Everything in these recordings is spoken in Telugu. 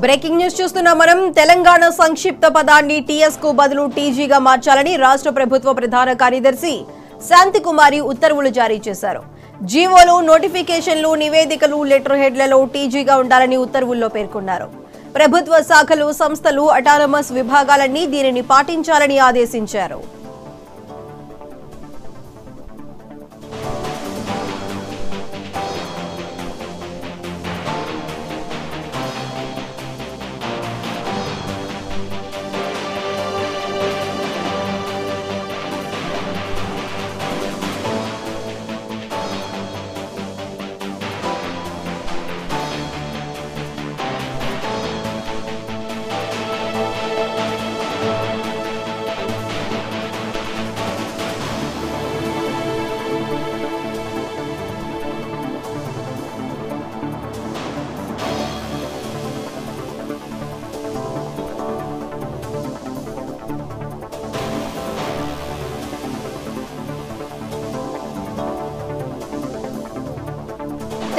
బ్రేకింగ్ న్యూస్ చూస్తున్నాం మనం. తెలంగాణ సంక్షిప్త పదాన్ని టీఎస్ కు బదులు టీజీగా మార్చాలని రాష్ట్ర ప్రభుత్వ ప్రధాన కార్యదర్శి శాంతికుమారి ఉత్తర్వులు జారీ చేశారు. జీవోలు, నోటిఫికేషన్లు, నివేదికలు, లెటర్ హెడ్లలో టీజీగా ఉండాలని ఉత్తర్వుల్లో పేర్కొన్నారు. ప్రభుత్వ శాఖలు, సంస్థలు, అటానమస్ విభాగాలన్నీ దీనిని పాటించాలని ఆదేశించారు.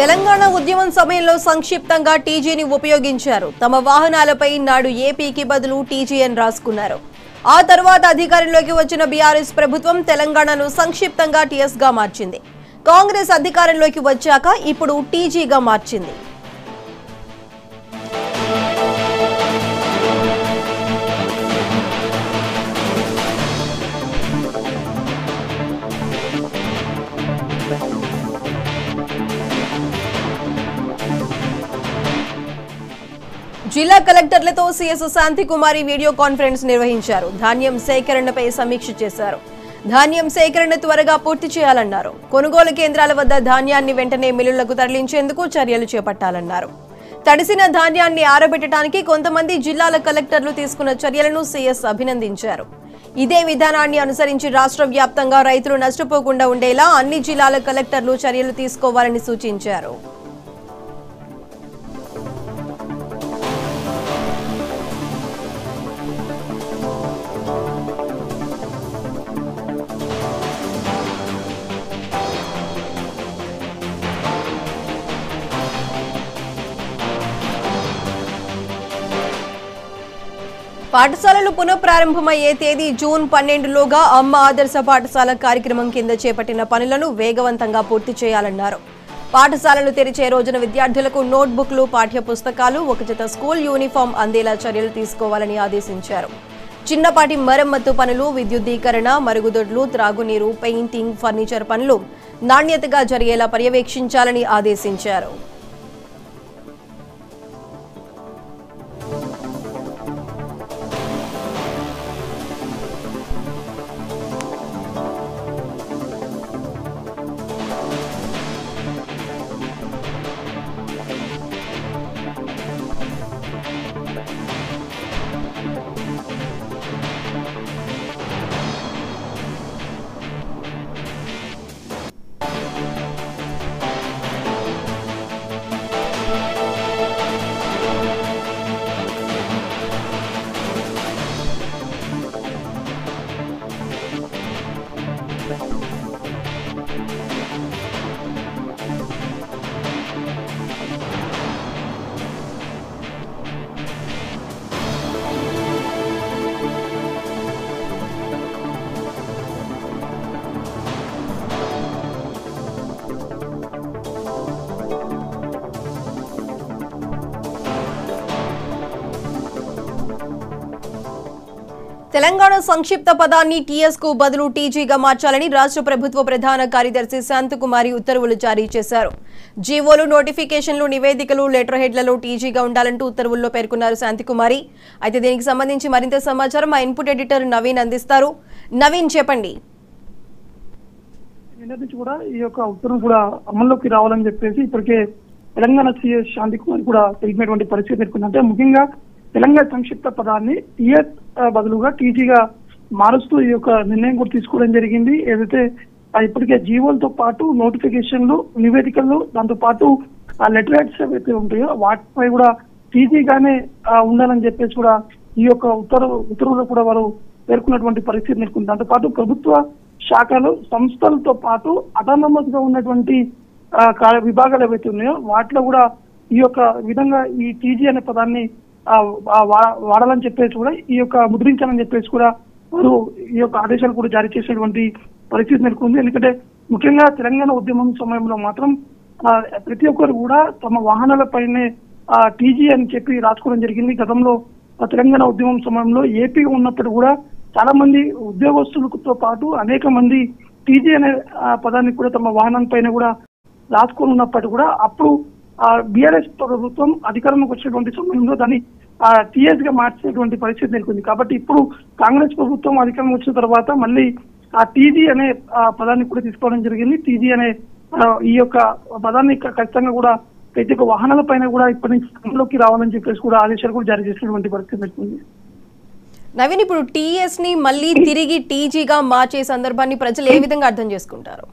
తెలంగాణ ఉద్యమం సమయంలో సంక్షిప్తంగా టీజీని ఉపయోగించారు. తమ వాహనాలపై నాడు ఏపీకి బదులు టీజీ అని రాసుకున్నారు. ఆ తర్వాత అధికారంలోకి వచ్చిన బీఆర్ఎస్ ప్రభుత్వం తెలంగాణను సంక్షిప్తంగా టీఎస్ గా మార్చింది. కాంగ్రెస్ అధికారంలోకి వచ్చాక ఇప్పుడు టీజీగా మార్చింది. జిల్లా కలెక్టర్లతో సీఎస్ శాంతికుమారి వీడియో కాన్ఫరెన్స్ నిర్వహించారు. ధాన్యం సేకరణపై సమీక్ష చేశారు. ధాన్యం సేకరణ త్వరగా పూర్తి చేయాలన్నారు. కొనుగోలు కేంద్రాల వద్ద ధాన్యాన్ని వెంటనే మిల్లులకు తరలించేందుకు చర్యలు చేపట్టాలన్నారు. తడిసిన ధాన్యాన్ని ఆరబెట్టడానికి కొంతమంది జిల్లాల కలెక్టర్లు తీసుకున్న చర్యలను సీఎస్ అభినందించారు. ఇదే విధానాన్ని అనుసరించి రాష్ట్ర వ్యాప్తంగా రైతులు నష్టపోకుండా ఉండేలా అన్ని జిల్లాల కలెక్టర్లు చర్యలు తీసుకోవాలని సూచించారు. పాఠశాలలు పునఃప్రారంభమయ్యే తేదీ జూన్ 12లోగా అమ్మ ఆదర్శ పాఠశాల కార్యక్రమం కింద చేపట్టిన పనులను వేగవంతంగా పూర్తి చేయాలన్నారు. పాఠశాలలు తెరిచే రోజున విద్యార్థులకు నోట్బుక్లు, పాఠ్య పుస్తకాలు, ఒక జత స్కూల్ యూనిఫామ్ అందేలా చర్యలు తీసుకోవాలని ఆదేశించారు. చిన్నపాటి మరమ్మతు పనులు, విద్యుద్దీకరణ, మరుగుదొడ్లు, త్రాగునీరు, పెయింటింగ్, ఫర్నిచర్ పనులు నాణ్యతగా జరిగేలా పర్యవేక్షించాలని ఆదేశించారు. తెలంగాణ సంక్షిప్త పదాన్ని టీఎస్ కు బదులు టీజీగా మార్చాలని రాష్ట్ర ప్రభుత్వ ప్రధాన కార్యదర్శి శాంతికుమారి ఉత్తర్వులు జారీ చేశారు. జీవోలు, నోటిఫికేషన్లు, నివేదికలు, లెటర్ హెడ్లలో టీజీగా ఉండాలంటూ ఉత్తర్వుల్లో పేర్కొన్నారు శాంతికుమారి. అయితే దీనికి సంబంధించి మరింత సమాచారం మా ఇన్పుట్ ఎడిటర్ నవీన్ అందిస్తారు. నవీన్, చెప్పండి. కూడా ఈ యొక్క ఉత్తర్వులు కూడా అమల్లోకి రావాలని చెప్పేసి ఇప్పటికే తెలంగాణ సీఎస్ శాంతికుమారి కూడా తెలిపినటువంటి పరిస్థితి ఏర్పడిందంటే, ముఖ్యంగా తెలంగాణ సంక్షిప్త పదాన్ని టీఎస్ బదులుగా టీజీగా మారుస్తూ ఈ యొక్క నిర్ణయం కూడా తీసుకోవడం జరిగింది. ఏదైతే ఇప్పటికే జీవోలతో పాటు నోటిఫికేషన్లు, నివేదికలు, దాంతో పాటు ఆ లెటర్ హెడ్స్ ఏవైతే ఉంటాయో వాటిపై కూడా టీజీగానే ఉండాలని చెప్పేసి కూడా ఈ యొక్క ఉత్తర్వులు కూడా వారు పేర్కొన్నటువంటి పరిస్థితి నెలకొంది. దాంతో పాటు ప్రభుత్వ శాఖలు, సంస్థలతో పాటు అటానమస్ గా ఉన్నటువంటి విభాగాలు ఏవైతే ఉన్నాయో వాటిలో కూడా ఈ యొక్క విధంగా ఈ టీజీ అనే పదాన్ని వాడాలని చెప్పేసి కూడా ఈ యొక్క ముద్రించాలని చెప్పేసి కూడా వారు ఈ యొక్క ఆదేశాలు కూడా జారీ చేసినటువంటి పరిస్థితి నెలకొంది. ఎందుకంటే ముఖ్యంగా తెలంగాణ ఉద్యమం సమయంలో మాత్రం ప్రతి ఒక్కరు కూడా తమ వాహనాలపైనే టీజీ అని చెప్పి రాసుకోవడం జరిగింది. గతంలో తెలంగాణ ఉద్యమం సమయంలో ఏపీ ఉన్నప్పుడు కూడా చాలా మంది ఉద్యోగస్తులతో పాటు అనేక మంది టీజీ అనే పదాన్ని కూడా తమ వాహనం పైన కూడా రాసుకొని ఉన్నప్పటికీ కూడా అప్పుడు బీఆర్ఎస్ ప్రభుత్వం అధికారంలోకి వచ్చినటువంటి సమయంలో దాన్ని టీఎస్ గా మార్చినటువంటి పరిస్థితి నెలకొంది. కాబట్టి ఇప్పుడు కాంగ్రెస్ ప్రభుత్వం అధికారంలో వచ్చిన తర్వాత మళ్ళీ ఆ టీజీ అనే పదాన్ని కూడా తీసుకోవడం జరిగింది. టీజీ అనే ఈ యొక్క పదాన్ని ఖచ్చితంగా కూడా ప్రతి ఒక్క వాహనాల పైన కూడా ఇప్పటి నుంచి అమలులోకి రావాలని చెప్పేసి కూడా ఆదేశాలు కూడా జారీ చేసినటువంటి పరిస్థితి నెలకొంది. నవీన్, ఇప్పుడు టీఎస్ ని మళ్ళీ తిరిగి టీజీగా మార్చే సందర్భాన్ని ప్రజలు ఏ విధంగా అర్థం చేసుకుంటారు?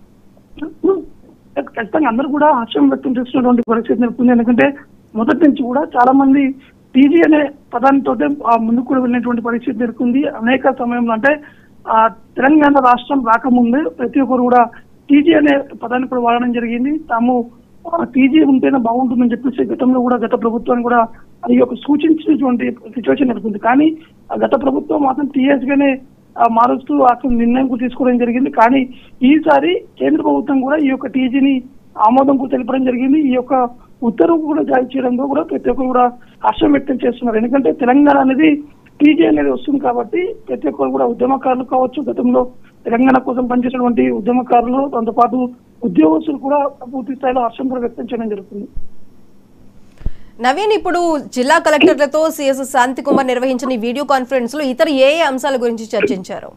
ఖచ్చితంగా అందరూ కూడా హర్షం వ్యక్తం చేస్తున్నటువంటి పరిస్థితి నెలకొంది. ఎందుకంటే మొదటి నుంచి కూడా చాలా మంది టీజీ అనే పదానితో ముందుకు కూడా వెళ్ళినటువంటి పరిస్థితి నెలకొంది. అనేక సమయంలో అంటే తెలంగాణ రాష్ట్రం రాకముందే ప్రతి ఒక్కరు కూడా టీజీ అనే పదాన్ని కూడా వాడడం జరిగింది. తాము టీజీ ఉంటేనే బాగుంటుందని చెప్పేసి గతంలో కూడా గత ప్రభుత్వాన్ని కూడా ఈ యొక్క సూచించినటువంటి సిచ్యువేషన్ నెలకొంది. కానీ గత ప్రభుత్వం మాత్రం టీఎస్ గానే మారుస్తూ అసలు నిర్ణయం కూడా తీసుకోవడం జరిగింది. కానీ ఈసారి కేంద్ర ప్రభుత్వం కూడా ఈ యొక్క టీజీని ఆమోదం కూడా తెలపడం జరిగింది. ఈ యొక్క ఉత్తర్వు కూడా జారీ చేయడంలో కూడా ప్రతి ఒక్కరు కూడా హర్షం వ్యక్తం చేస్తున్నారు. ఎందుకంటే తెలంగాణ అనేది టీజీ అనేది వస్తుంది కాబట్టి ప్రతి ఒక్కరు కూడా ఉద్యమకారులు కావచ్చు, గతంలో తెలంగాణ కోసం పనిచేసినటువంటి ఉద్యమకారులు, దాంతో పాటు ఉద్యోగస్తులు కూడా పూర్తి స్థాయిలో హర్షం కూడా వ్యక్తం చేయడం జరుగుతుంది. నవీన్, ఇప్పుడు జిల్లా కలెక్టర్లతో సిఎస్ శాంతికుమార్ నిర్వహించిన వీడియో కాన్ఫరెన్స్ లో ఇతర ఏ అంశాల గురించి చర్చించారు?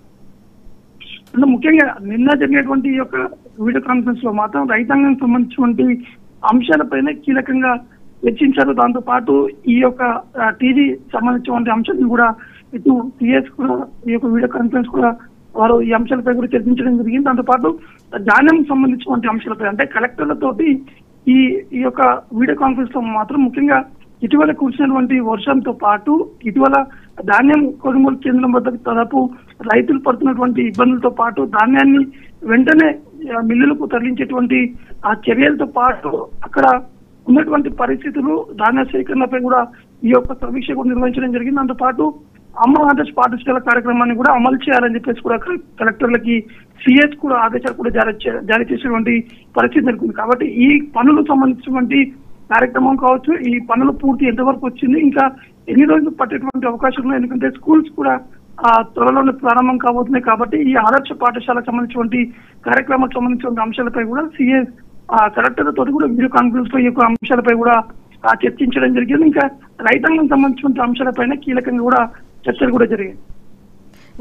ముఖ్యంగా నిన్న జరిగినటువంటి ఈ యొక్క వీడియో కాన్ఫరెన్స్ లో మాత్రం రైతాంగం సంబంధించినటువంటి అంశాలపైన కీలకంగా చర్చించారు. దాంతో పాటు ఈ యొక్క టీజీ సంబంధించినటువంటి అంశాలను కూడా ఇటు సిఎస్ కూడా ఈ యొక్క వీడియో కాన్ఫరెన్స్ కూడా వారు ఈ అంశాలపై కూడా చర్చించడం జరిగింది. దాంతో పాటు ధాన్యం సంబంధించినటువంటి అంశాలపై అంటే కలెక్టర్లతోటి ఈ యొక్క వీడియో కాన్ఫరెన్స్ లో మాత్రం ముఖ్యంగా ఇటీవల కురిసినటువంటి వర్షంతో పాటు ఇటీవల ధాన్యం కొనుగోలు కేంద్రం వద్ద దాదాపు రైతులు పడుతున్నటువంటి ఇబ్బందులతో పాటు ధాన్యాన్ని వెంటనే మిల్లులకు తరలించేటువంటి ఆ చర్యలతో పాటు అక్కడ ఉన్నటువంటి పరిస్థితులు, ధాన్య సేకరణపై కూడా ఈ యొక్క సమీక్ష కూడా నిర్వహించడం జరిగింది. దాంతో పాటు అమ్మ ఆదర్శ పాఠశాల కార్యక్రమాన్ని కూడా అమలు చేయాలని చెప్పేసి కూడా కలెక్టర్లకి సిఎస్ కూడా ఆదేశాలు కూడా జారీ చేసినటువంటి పరిస్థితి నెలకొంది. కాబట్టి ఈ పనులకు సంబంధించినటువంటి కార్యక్రమం కావచ్చు, ఈ పనులు పూర్తి ఎంతవరకు వచ్చింది, ఇంకా ఎన్ని రోజులు పట్టేటువంటి అవకాశం ఉన్నాయి, ఎందుకంటే స్కూల్స్ కూడా త్వరలోనే ప్రారంభం కాబోతున్నాయి. కాబట్టి ఈ ఆదర్శ పాఠశాలకు సంబంధించినటువంటి కార్యక్రమాలకు సంబంధించిన అంశాలపై కూడా సిఎస్ కలెక్టర్లతో కూడా వీడియో కాన్ఫరెన్స్ లో ఈ యొక్క అంశాలపై కూడా చర్చించడం జరిగింది. ఇంకా రైతాంగం సంబంధించిన అంశాలపైన కీలకంగా కూడా చర్చలు కూడా జరిగాయి.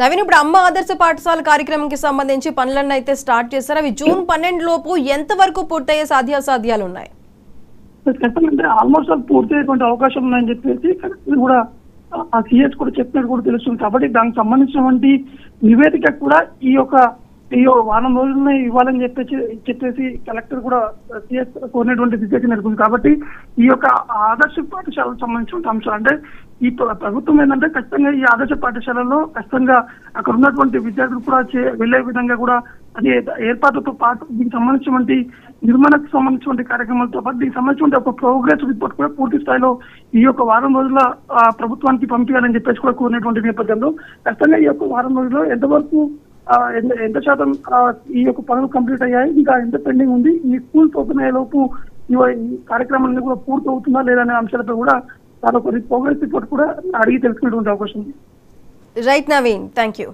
నవీన్, ఇప్పుడు అమ్మ ఆదర్శ పాఠశాల కార్యక్రమంకి సంబంధించి పనులన్నీ అయితే స్టార్ట్ చేశారు. అవి జూన్ 12 లోపు ఎంత వరకు పూర్తయ్యే సాధ్యాసాధ్యాలు ఉన్నాయి? అంటే ఆల్మోస్ట్ పూర్తయ్యేటువంటి అవకాశం ఉన్నాయని చెప్పేసి కలెక్టర్ కూడా సిఎస్ కూడా చెప్పినట్టు కూడా తెలుస్తుంది. కాబట్టి దానికి సంబంధించినటువంటి నివేదిక కూడా ఈ వారం రోజులనే ఇవ్వాలని చెప్పేసి కలెక్టర్ కూడా సిఎస్ కోరినటువంటి సిచ్యువేషన్ నెలకొంది. కాబట్టి ఈ యొక్క ఆదర్శ పాఠశాలకు సంబంధించిన అంశాలు అంటే ఈ ప్రభుత్వం ఏంటంటే ఖచ్చితంగా ఈ ఆదర్శ పాఠశాలలో ఖచ్చితంగా అక్కడ ఉన్నటువంటి విద్యార్థులు కూడా వెళ్లే విధంగా కూడా అది ఏర్పాట్లతో పాటు దీనికి సంబంధించినటువంటి నిర్మాణకు సంబంధించినటువంటి కార్యక్రమాలతో పాటు దీనికి సంబంధించిన ఒక ప్రోగ్రెస్ రిపోర్ట్ కూడా పూర్తి స్థాయిలో ఈ యొక్క వారం రోజుల ప్రభుత్వానికి పంపించాలని చెప్పేసి కూడా కోరినటువంటి నేపథ్యంలో ఖచ్చితంగా ఈ యొక్క వారం రోజుల్లో ఎంతవరకు ఎంత శాతం ఈ యొక్క పనులు కంప్లీట్ అయ్యాయి, ఇంకా ఎంత పెండింగ్ ఉంది, ఈ స్కూల్స్ ఓపెన్ అయ్యే లోపు ఈ కార్యక్రమాలన్నీ కూడా పూర్తి అవుతుందా లేదా అనే అంశాలపై కూడా చాలా కొన్ని ప్రోగ్రెస్ రిపోర్ట్ కూడా అడిగి తెలుసుకునేటువంటి అవకాశం ఉంది. Right Naveen, thank you.